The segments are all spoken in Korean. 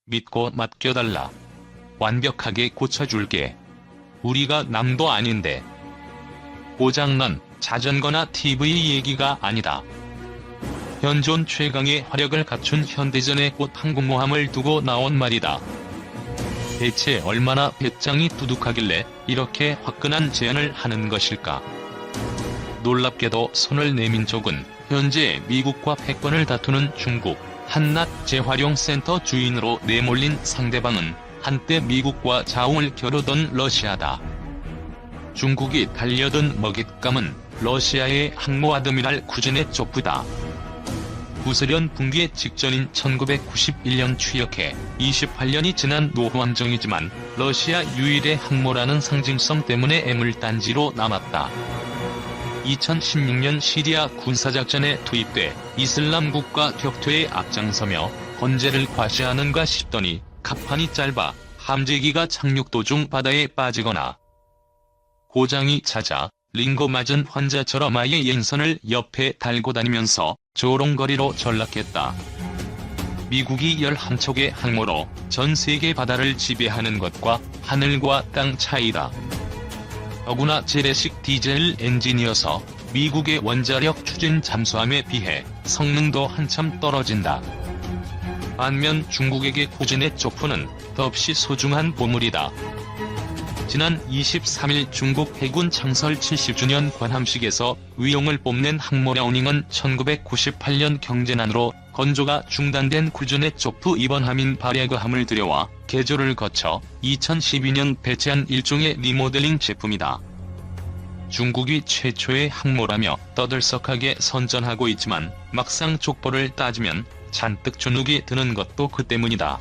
믿고 맡겨달라. 완벽하게 고쳐줄게. 우리가 남도 아닌데. 고장난 자전거나 TV 얘기가 아니다. 현존 최강의 화력을 갖춘 현대전의 꽃 항공모함을 두고 나온 말이다. 대체 얼마나 배짱이 두둑하길래 이렇게 화끈한 제안을 하는 것일까? 놀랍게도 손을 내민 쪽은 현재 미국과 패권을 다투는 중국, 한낱 재활용센터 주인으로 내몰린 상대방은 한때 미국과 자웅을 겨루던 러시아다. 중국이 달려든 먹잇감은 러시아의 항모 아드미랄 쿠즈네초프다. 구소련 붕괴 직전인 1991년 취역해 28년이 지난 노후함정이지만 러시아 유일의 항모라는 상징성 때문에 애물단지로 남았다. 2016년 시리아 군사작전에 투입돼 이슬람 국가 격퇴에 앞장서며 건재를 과시하는가 싶더니 갑판이 짧아 함재기가 착륙 도중 바다에 빠지거나 고장이 잦아 링거 맞은 환자처럼 아예 옌선을 옆에 달고 다니면서 조롱거리로 전락했다. 미국이 11척의 항모로 전 세계 바다를 지배하는 것과 하늘과 땅 차이다. 더구나 재래식 디젤 엔진이어서 미국의 원자력 추진 잠수함에 비해 성능도 한참 떨어진다. 반면 중국에게 쿠즈네초프는 더없이 소중한 보물이다. 지난 23일 중국 해군 창설 70주년 관함식에서 위용을 뽐낸 항모 랴오닝은 1998년 경제난으로 건조가 중단된 쿠즈네초프 이번 함인 바레그함을 들여와 개조를 거쳐 2012년 배치한 일종의 리모델링 제품이다. 중국이 최초의 항모라며 떠들썩하게 선전하고 있지만 막상 족보를 따지면 잔뜩 주눅이 드는 것도 그 때문이다.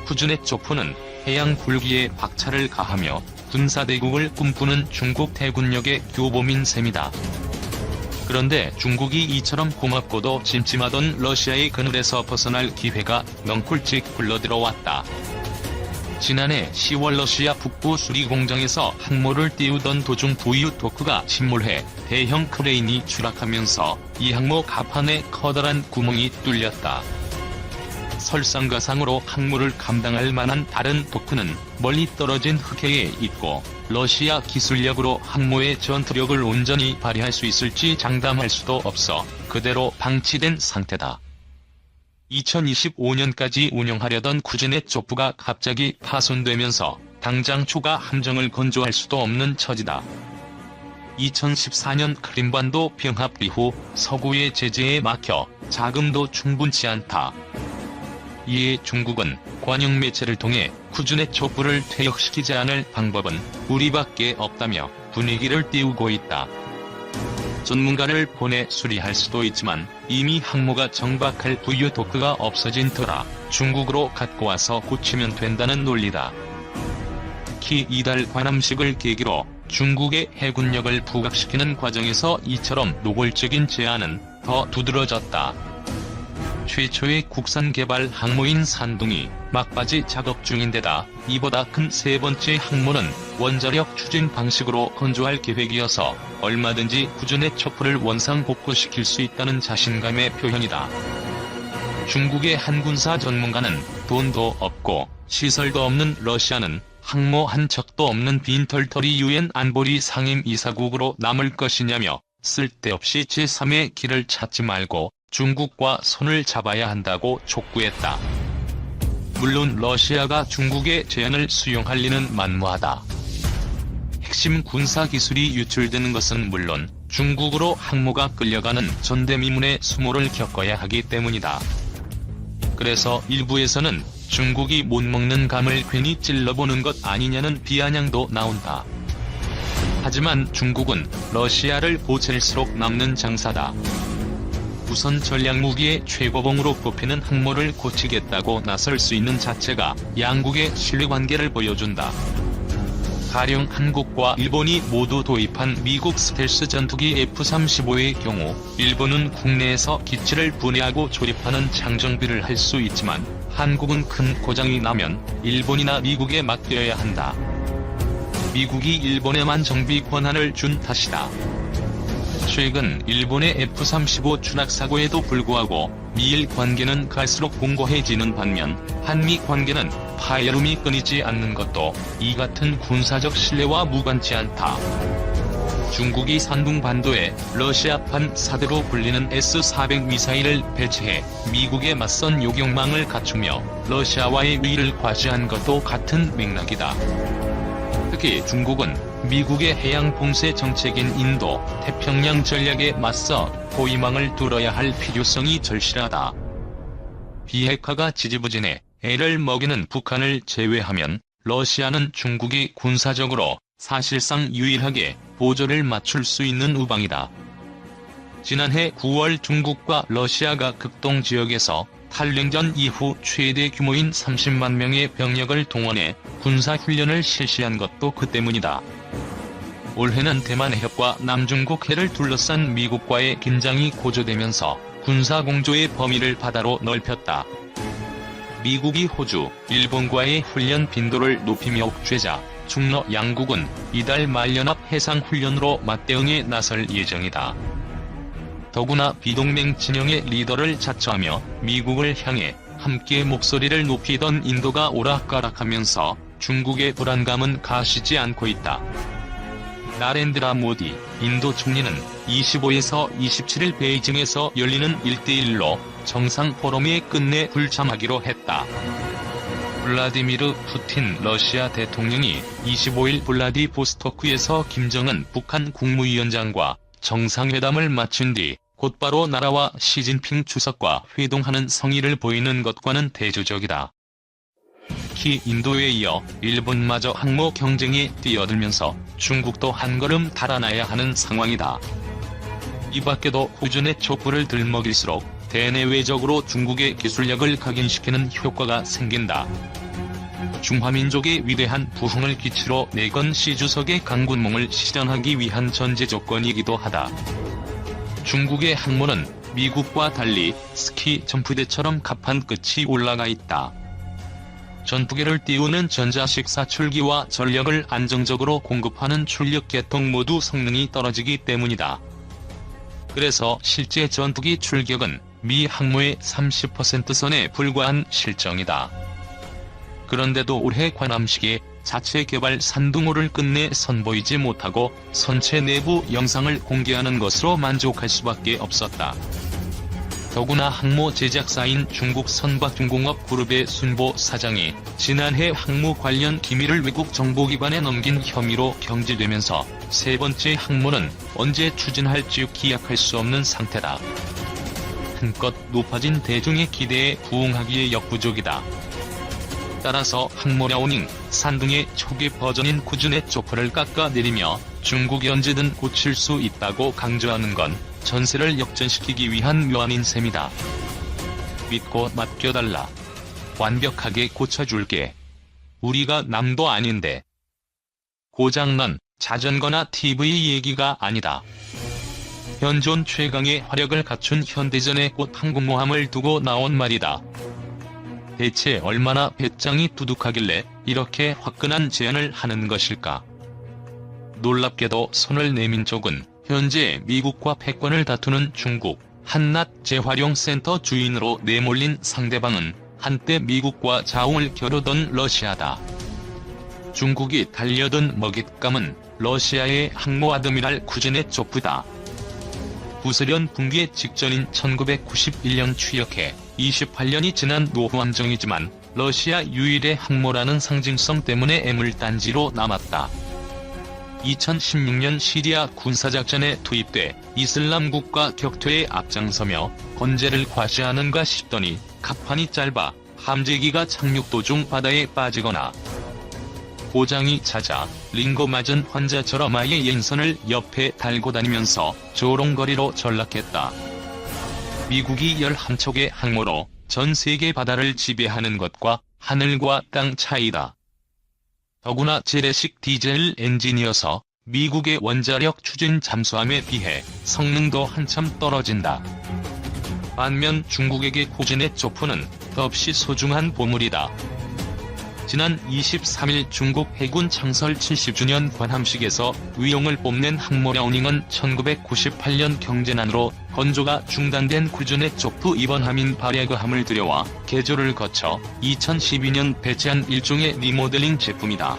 쿠즈네초프는 해양 굴기에 박차를 가하며 군사대국을 꿈꾸는 중국 대군력의 교보민 셈이다. 그런데 중국이 이처럼 고맙고도 찜찜하던 러시아의 그늘에서 벗어날 기회가 넝쿨찍 굴러들어왔다. 지난해 10월 러시아 북부 수리공장에서 항모를 띄우던 도중 부유토크가 침몰해 대형 크레인이 추락하면서 이 항모 갑판에 커다란 구멍이 뚫렸다. 설상가상으로 항모를 감당할 만한 다른 도크는 멀리 떨어진 흑해에 있고 러시아 기술력으로 항모의 전투력을 온전히 발휘할 수 있을지 장담할 수도 없어 그대로 방치된 상태다. 2025년까지 운영하려던 쿠즈네초프가 갑자기 파손되면서 당장 추가 함정을 건조할 수도 없는 처지다. 2014년 크림반도 병합 이후 서구의 제재에 막혀 자금도 충분치 않다. 이에 중국은 관영 매체를 통해 쿠즈네초프를 퇴역시키지 않을 방법은 우리밖에 없다며 분위기를 띄우고 있다. 전문가를 보내 수리할 수도 있지만 이미 항모가 정박할 부유도크가 없어진 터라 중국으로 갖고 와서 고치면 된다는 논리다. 특히 이달 관함식을 계기로 중국의 해군력을 부각시키는 과정에서 이처럼 노골적인 제안은 더 두드러졌다. 최초의 국산 개발 항모인 산둥이 막바지 작업 중인데다 이보다 큰 세 번째 항모는 원자력 추진 방식으로 건조할 계획이어서 얼마든지 쿠즈네초프를 원상복구시킬 수 있다는 자신감의 표현이다. 중국의 한 군사 전문가는 돈도 없고 시설도 없는 러시아는 항모 한 척도 없는 빈털터리 유엔 안보리 상임이사국으로 남을 것이냐며 쓸데없이 제3의 길을 찾지 말고 중국과 손을 잡아야 한다고 촉구했다. 물론 러시아가 중국의 제안을 수용할 리는 만무하다. 핵심 군사기술이 유출되는 것은 물론 중국으로 항모가 끌려가는 전대미문의 수모를 겪어야 하기 때문이다. 그래서 일부에서는 중국이 못 먹는 감을 괜히 찔러보는 것 아니냐는 비아냥도 나온다. 하지만 중국은 러시아를 보챌수록 남는 장사다. 우선 전략무기의 최고봉으로 꼽히는 항모를 고치겠다고 나설 수 있는 자체가 양국의 신뢰관계를 보여준다. 가령 한국과 일본이 모두 도입한 미국 스텔스 전투기 F-35의 경우 일본은 국내에서 기체를 분해하고 조립하는 장정비를 할 수 있지만 한국은 큰 고장이 나면 일본이나 미국에 맡겨야 한다. 미국이 일본에만 정비 권한을 준 탓이다. 최근 일본의 F-35 추락사고에도 불구하고 미일 관계는 갈수록 공고해지는 반면 한미 관계는 파열음이 끊이지 않는 것도 이 같은 군사적 신뢰와 무관치 않다. 중국이 산둥반도에 러시아판 사대로 불리는 S-400 미사일을 배치해 미국에 맞선 요격망을 갖추며 러시아와의 위를 과시한 것도 같은 맥락이다. 특히 중국은 미국의 해양 봉쇄 정책인 인도, 태평양 전략에 맞서 호위망을 뚫어야 할 필요성이 절실하다. 비핵화가 지지부진해 애를 먹이는 북한을 제외하면 러시아는 중국이 군사적으로 사실상 유일하게 보조를 맞출 수 있는 우방이다. 지난해 9월 중국과 러시아가 극동 지역에서 탈냉전 이후 최대 규모인 30만 명의 병력을 동원해 군사훈련을 실시한 것도 그 때문이다. 올해는 대만 해협과 남중국 해를 둘러싼 미국과의 긴장이 고조되면서 군사공조의 범위를 바다로 넓혔다. 미국이 호주, 일본과의 훈련 빈도를 높이며 옥죄자 중러 양국은 이달 말 연합 해상훈련으로 맞대응에 나설 예정이다. 더구나 비동맹 진영의 리더를 자처하며 미국을 향해 함께 목소리를 높이던 인도가 오락가락하면서 중국의 불안감은 가시지 않고 있다. 나렌드라 모디 인도 총리는 25에서 27일 베이징에서 열리는 1대1로 정상 포럼에 끝내 불참하기로 했다. 블라디미르 푸틴 러시아 대통령이 25일 블라디보스토크에서 김정은 북한 국무위원장과 정상회담을 마친 뒤 곧바로 나라와 시진핑 주석과 회동하는 성의를 보이는 것과는 대조적이다. 특히 인도에 이어 일본마저 항모 경쟁에 뛰어들면서 중국도 한 걸음 달아나야 하는 상황이다. 이 밖에도 후준의 촛불을 들먹일수록 대내외적으로 중국의 기술력을 각인시키는 효과가 생긴다. 중화민족의 위대한 부흥을 기치로 내건 시주석의 강군몽을 실현하기 위한 전제 조건이기도 하다. 중국의 항모는 미국과 달리 스키 점프대처럼 갑판 끝이 올라가 있다. 전투기를 띄우는 전자식 사출기와 전력을 안정적으로 공급하는 출력 계통 모두 성능이 떨어지기 때문이다. 그래서 실제 전투기 출격은 미 항모의 30% 선에 불과한 실정이다. 그런데도 올해 관함식에 자체 개발 산둥호를 끝내 선보이지 못하고 선체 내부 영상을 공개하는 것으로 만족할 수밖에 없었다. 더구나 항모 제작사인 중국 선박중공업 그룹의 순보 사장이 지난해 항모 관련 기밀을 외국 정보기관에 넘긴 혐의로 경질되면서 세 번째 항모는 언제 추진할지 기약할 수 없는 상태다. 한껏 높아진 대중의 기대에 부응하기에 역부족이다. 따라서 항모라오닝, 산둥의 초기 버전인 구준의 조프를 깎아내리며 중국이 언제든 고칠 수 있다고 강조하는 건 전세를 역전시키기 위한 묘안인 셈이다. 믿고 맡겨달라. 완벽하게 고쳐줄게. 우리가 남도 아닌데. 고장난 자전거나 TV 얘기가 아니다. 현존 최강의 화력을 갖춘 현대전의 꽃 항공모함을 두고 나온 말이다. 대체 얼마나 배짱이 두둑하길래 이렇게 화끈한 제안을 하는 것일까? 놀랍게도 손을 내민 쪽은 현재 미국과 패권을 다투는 중국, 한낱 재활용 센터 주인으로 내몰린 상대방은 한때 미국과 자웅을 겨루던 러시아다. 중국이 달려든 먹잇감은 러시아의 항모 아드미랄 쿠즈네 조프다. 부스련 붕괴 직전인 1991년 취역해 28년이 지난 노후함정이지만 러시아 유일의 항모라는 상징성 때문에 애물단지로 남았다. 2016년 시리아 군사작전에 투입돼 이슬람 국가 격퇴에 앞장서며 건재를 과시하는가 싶더니 갑판이 짧아 함재기가 착륙 도중 바다에 빠지거나 고장이 잦아 링거 맞은 환자처럼 아예 옌선을 옆에 달고 다니면서 조롱거리로 전락했다. 미국이 11척의 항모로 전 세계 바다를 지배하는 것과 하늘과 땅 차이다. 더구나 재래식 디젤 엔진이어서 미국의 원자력 추진 잠수함에 비해 성능도 한참 떨어진다. 반면 중국에게 쿠즈네 조프는 더없이 소중한 보물이다. 지난 23일 중국 해군 창설 70주년 관함식에서 위용을 뽐낸 항모 랴오닝은 1998년 경제난으로 건조가 중단된 쿠즈넷 조프 이번함인 바레그함을 들여와 개조를 거쳐 2012년 배치한 일종의 리모델링 제품이다.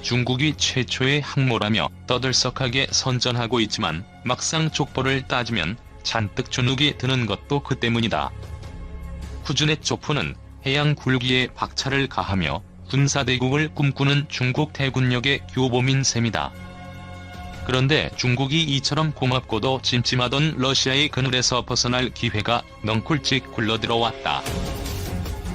중국이 최초의 항모라며 떠들썩하게 선전하고 있지만 막상 족보를 따지면 잔뜩 주눅이 드는 것도 그 때문이다. 쿠즈넷 조프는 해양 굴기에 박차를 가하며 군사대국을 꿈꾸는 중국 대군력의 교범인 셈이다. 그런데 중국이 이처럼 고맙고도 찜찜하던 러시아의 그늘에서 벗어날 기회가 넝쿨찍 굴러들어왔다.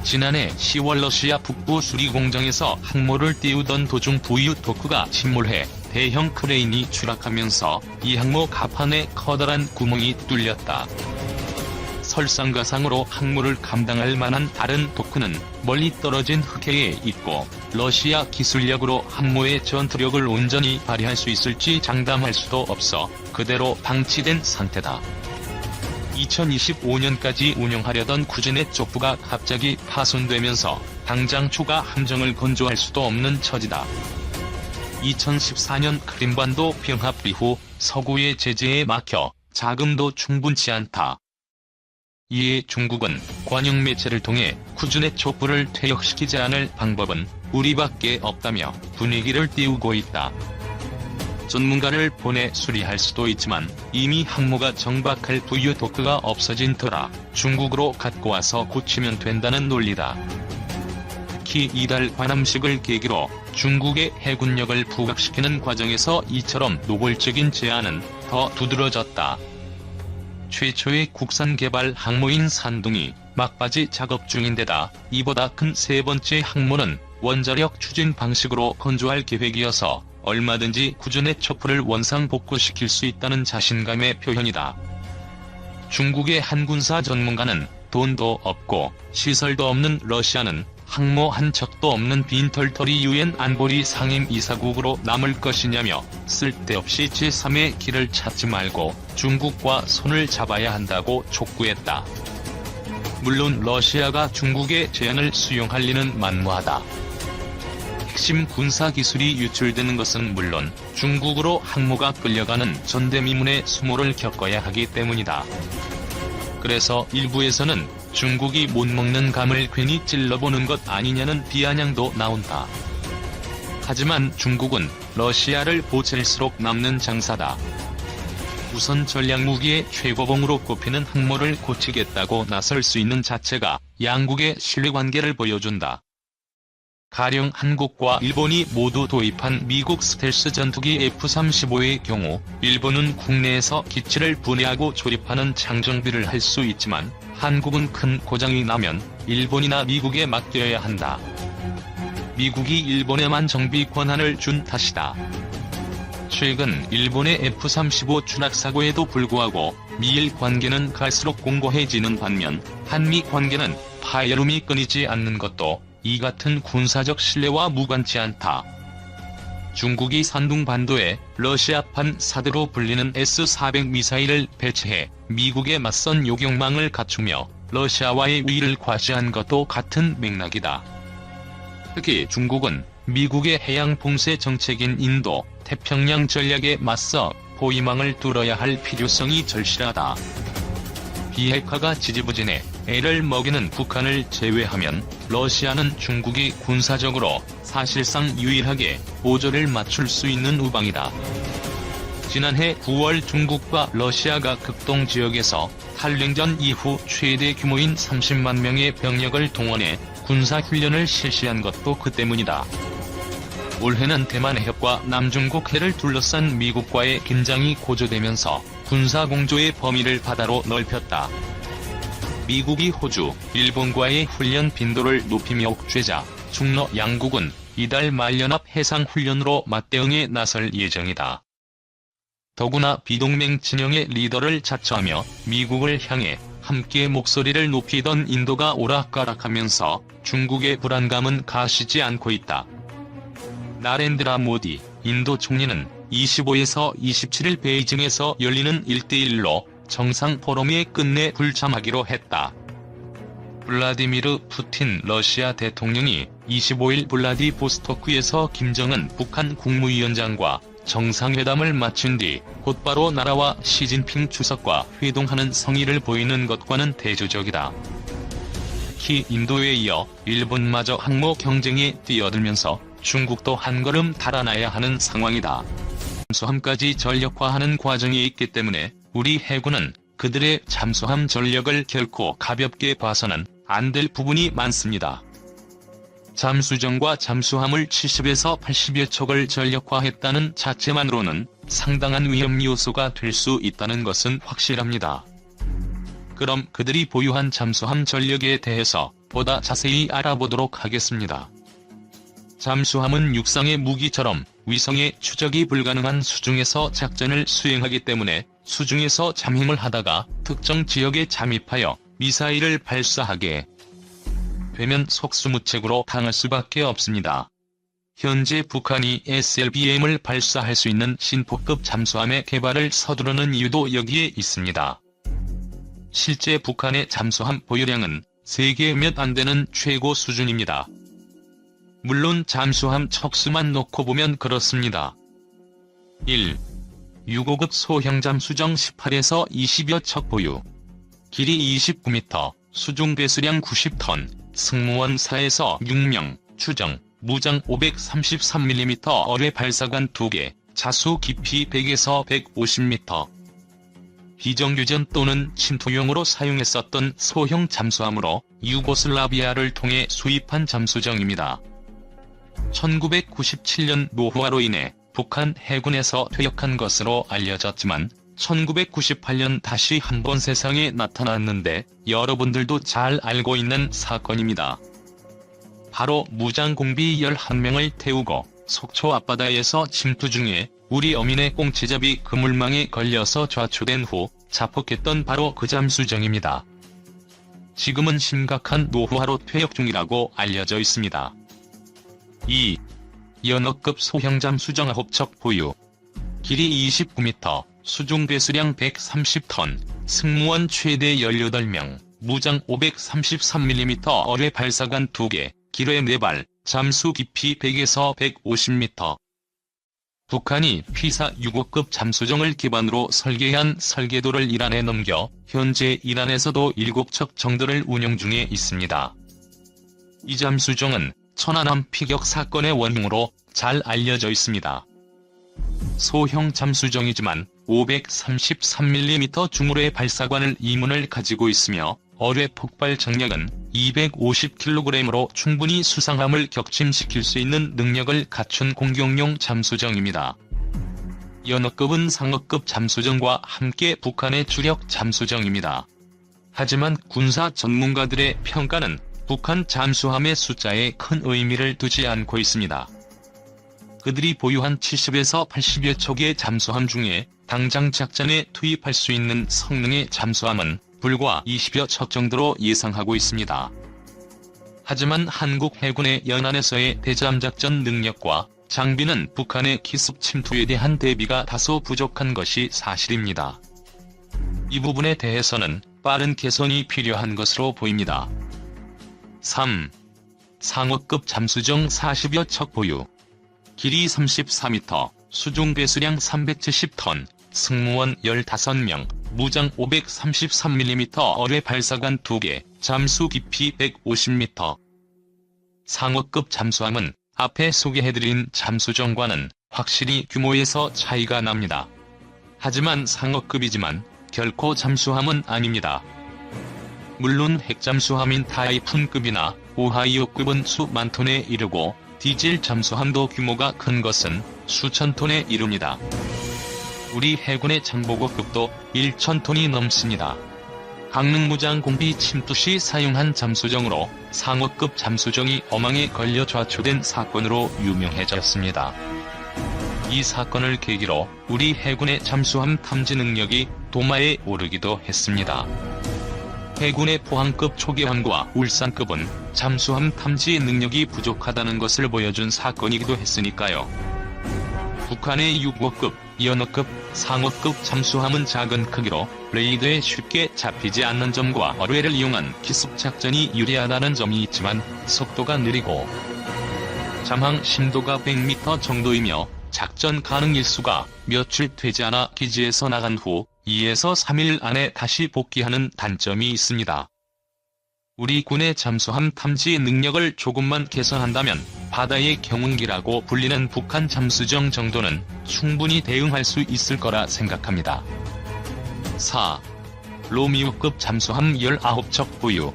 지난해 10월 러시아 북부 수리공장에서 항모를 띄우던 도중 부유토크가 침몰해 대형 크레인이 추락하면서 이 항모 갑판에 커다란 구멍이 뚫렸다. 설상가상으로 항모를 감당할 만한 다른 도크는 멀리 떨어진 흑해에 있고 러시아 기술력으로 항모의 전투력을 온전히 발휘할 수 있을지 장담할 수도 없어 그대로 방치된 상태다. 2025년까지 운영하려던 쿠즈넷 조프가 갑자기 파손되면서 당장 추가 함정을 건조할 수도 없는 처지다. 2014년 크림반도 병합 이후 서구의 제재에 막혀 자금도 충분치 않다. 이에 중국은 관영 매체를 통해 쿠즈넷 조프를 퇴역시키지 않을 방법은 우리밖에 없다며 분위기를 띄우고 있다. 전문가를 보내 수리할 수도 있지만 이미 항모가 정박할 부유도크가 없어진 터라 중국으로 갖고 와서 고치면 된다는 논리다. 특히 이달 관함식을 계기로 중국의 해군력을 부각시키는 과정에서 이처럼 노골적인 제안은 더 두드러졌다. 최초의 국산 개발 항모인 산둥이 막바지 작업 중인데다 이보다 큰 세 번째 항모는 원자력 추진 방식으로 건조할 계획이어서 얼마든지 쿠즈넷 조프를 원상복구시킬 수 있다는 자신감의 표현이다. 중국의 한 군사 전문가는 돈도 없고 시설도 없는 러시아는 항모 한 척도 없는 빈털터리 유엔 안보리 상임이사국으로 남을 것이냐며 쓸데없이 제3의 길을 찾지 말고 중국과 손을 잡아야 한다고 촉구했다. 물론 러시아가 중국의 제안을 수용할 리는 만무하다. 핵심 군사기술이 유출되는 것은 물론 중국으로 항모가 끌려가는 전대미문의 수모를 겪어야 하기 때문이다. 그래서 일부에서는 중국이 못 먹는 감을 괜히 찔러보는 것 아니냐는 비아냥도 나온다. 하지만 중국은 러시아를 보챌수록 남는 장사다. 우선 전략무기의 최고봉으로 꼽히는 항모를 고치겠다고 나설 수 있는 자체가 양국의 신뢰관계를 보여준다. 가령 한국과 일본이 모두 도입한 미국 스텔스 전투기 F-35의 경우 일본은 국내에서 기체를 분해하고 조립하는 장정비를 할 수 있지만 한국은 큰 고장이 나면 일본이나 미국에 맡겨야 한다. 미국이 일본에만 정비 권한을 준 탓이다. 최근 일본의 F-35 추락사고에도 불구하고 미일 관계는 갈수록 공고해지는 반면 한미 관계는 파열음이 끊이지 않는 것도 이 같은 군사적 신뢰와 무관치 않다. 중국이 산둥반도에 러시아판 사드로 불리는 S-400 미사일을 배치해 미국에 맞선 요격망을 갖추며 러시아와의 우위를 과시한 것도 같은 맥락이다. 특히 중국은 미국의 해양 봉쇄 정책인 인도, 태평양 전략에 맞서 포위망을 뚫어야 할 필요성이 절실하다. 비핵화가 지지부진해 애를 먹이는 북한을 제외하면 러시아는 중국이 군사적으로 사실상 유일하게 보조를 맞출 수 있는 우방이다. 지난해 9월 중국과 러시아가 극동 지역에서 탈냉전 이후 최대 규모인 30만 명의 병력을 동원해 군사훈련을 실시한 것도 그 때문이다. 올해는 대만 해협과 남중국 해를 둘러싼 미국과의 긴장이 고조되면서 군사공조의 범위를 바다로 넓혔다. 미국이 호주, 일본과의 훈련 빈도를 높이며 옥죄자 중러 양국은 이달 말 연합 해상훈련으로 맞대응에 나설 예정이다. 더구나 비동맹 진영의 리더를 자처하며 미국을 향해 함께 목소리를 높이던 인도가 오락가락하면서 중국의 불안감은 가시지 않고 있다. 나렌드라 모디 인도 총리는 25에서 27일 베이징에서 열리는 1대1로 정상 포럼에 끝내 불참하기로 했다. 블라디미르 푸틴 러시아 대통령이 25일 블라디보스토크에서 김정은 북한 국무위원장과 정상회담을 마친 뒤 곧바로 나라와 시진핑 주석과 회동하는 성의를 보이는 것과는 대조적이다. 특히 인도에 이어 일본마저 항모 경쟁에 뛰어들면서 중국도 한 걸음 달아나야 하는 상황이다. 잠수함까지 전력화하는 과정이 있기 때문에 우리 해군은 그들의 잠수함 전력을 결코 가볍게 봐서는 안 될 부분이 많습니다. 잠수정과 잠수함을 70에서 80여 척을 전력화했다는 자체만으로는 상당한 위험 요소가 될 수 있다는 것은 확실합니다. 그럼 그들이 보유한 잠수함 전력에 대해서 보다 자세히 알아보도록 하겠습니다. 잠수함은 육상의 무기처럼 위성의 추적이 불가능한 수중에서 작전을 수행하기 때문에 수중에서 잠행을 하다가 특정 지역에 잠입하여 미사일을 발사하게 되면 속수무책으로 당할 수밖에 없습니다. 현재 북한이 SLBM을 발사할 수 있는 신포급 잠수함의 개발을 서두르는 이유도 여기에 있습니다. 실제 북한의 잠수함 보유량은 세계 몇 안 되는 최고 수준입니다. 물론 잠수함 척수만 놓고 보면 그렇습니다. 1. 6호급 소형 잠수정 18에서 20여 척 보유. 길이 29m, 수중 배수량 90톤, 승무원 4에서 6명, 추정, 무장 533mm 어뢰 발사관 2개, 자수 깊이 100에서 150m. 비정규전 또는 침투용으로 사용했었던 소형 잠수함으로 유고슬라비아를 통해 수입한 잠수정입니다. 1997년 노후화로 인해 북한 해군에서 퇴역한 것으로 알려졌지만 1998년 다시 한번 세상에 나타났는데 여러분들도 잘 알고 있는 사건입니다. 바로 무장공비 11명을 태우고 속초 앞바다에서 침투 중에 우리 어민의 꽁치잡이 그물망에 걸려서 좌초된 후 자폭했던 바로 그 잠수정입니다. 지금은 심각한 노후화로 퇴역 중이라고 알려져 있습니다. 2. 연어급 소형 잠수정 9척 보유. 길이 29m, 수중 배수량 130톤, 승무원 최대 18명, 무장 533mm 어뢰 발사관 2개, 기뢰 4발, 잠수 깊이 100에서 150m. 북한이 피사 6호급 잠수정을 기반으로 설계한 설계도를 이란에 넘겨 현재 이란에서도 7척 정도를 운영 중에 있습니다. 이 잠수정은 천안함 피격 사건의 원흉으로 잘 알려져 있습니다. 소형 잠수정이지만 533mm 중어뢰 발사관을 이문을 가지고 있으며 어뢰 폭발 정력은 250kg으로 충분히 수상함을 격침시킬 수 있는 능력을 갖춘 공격용 잠수정입니다. 연어급은 상어급 잠수정과 함께 북한의 주력 잠수정입니다. 하지만 군사 전문가들의 평가는 북한 잠수함의 숫자에 큰 의미를 두지 않고 있습니다. 그들이 보유한 70에서 80여 척의 잠수함 중에 당장 작전에 투입할 수 있는 성능의 잠수함은 불과 20여 척 정도로 예상하고 있습니다. 하지만 한국 해군의 연안에서의 대잠작전 능력과 장비는 북한의 기습 침투에 대한 대비가 다소 부족한 것이 사실입니다. 이 부분에 대해서는 빠른 개선이 필요한 것으로 보입니다. 3. 상어급 잠수정 40여 척 보유. 길이 34m, 수중 배수량 370톤, 승무원 15명, 무장 533mm 어뢰 발사관 2개, 잠수 깊이 150m. 상어급 잠수함은 앞에 소개해드린 잠수정과는 확실히 규모에서 차이가 납니다. 하지만 상어급이지만 결코 잠수함은 아닙니다. 물론 핵잠수함인 타이푼급이나 오하이오급은 수만 톤에 이르고 디젤 잠수함도 규모가 큰 것은 수천 톤에 이릅니다. 우리 해군의 장보고급도 1,000톤이 넘습니다. 강릉무장 공비 침투 시 사용한 잠수정으로 상어급 잠수정이 어망에 걸려 좌초된 사건으로 유명해졌습니다. 이 사건을 계기로 우리 해군의 잠수함 탐지 능력이 도마에 오르기도 했습니다. 해군의 포항급 초계함과 울산급은 잠수함 탐지 능력이 부족하다는 것을 보여준 사건이기도 했으니까요. 북한의 6호급, 연어급, 상어급 잠수함은 작은 크기로 레이더에 쉽게 잡히지 않는 점과 어뢰를 이용한 기습 작전이 유리하다는 점이 있지만 속도가 느리고 잠항 심도가 100m 정도이며 작전 가능 일수가 며칠 되지 않아 기지에서 나간 후 2에서 3일 안에 다시 복귀하는 단점이 있습니다. 우리 군의 잠수함 탐지 능력을 조금만 개선한다면 바다의 경운기라고 불리는 북한 잠수정 정도는 충분히 대응할 수 있을 거라 생각합니다. 4. 로미오급 잠수함 19척 보유.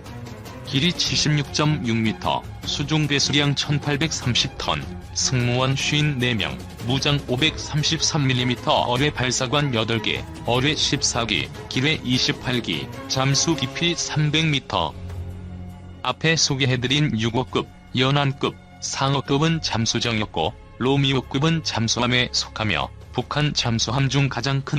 길이 76.6m, 수중 배수량 1830톤, 승무원 54명, 무장 533mm, 어뢰 발사관 8개, 어뢰 14기, 기뢰 28기, 잠수 깊이 300m. 앞에 소개해드린 6호급, 연안급, 상어급은 잠수정이었고 로미오급은 잠수함에 속하며 북한 잠수함 중 가장 큰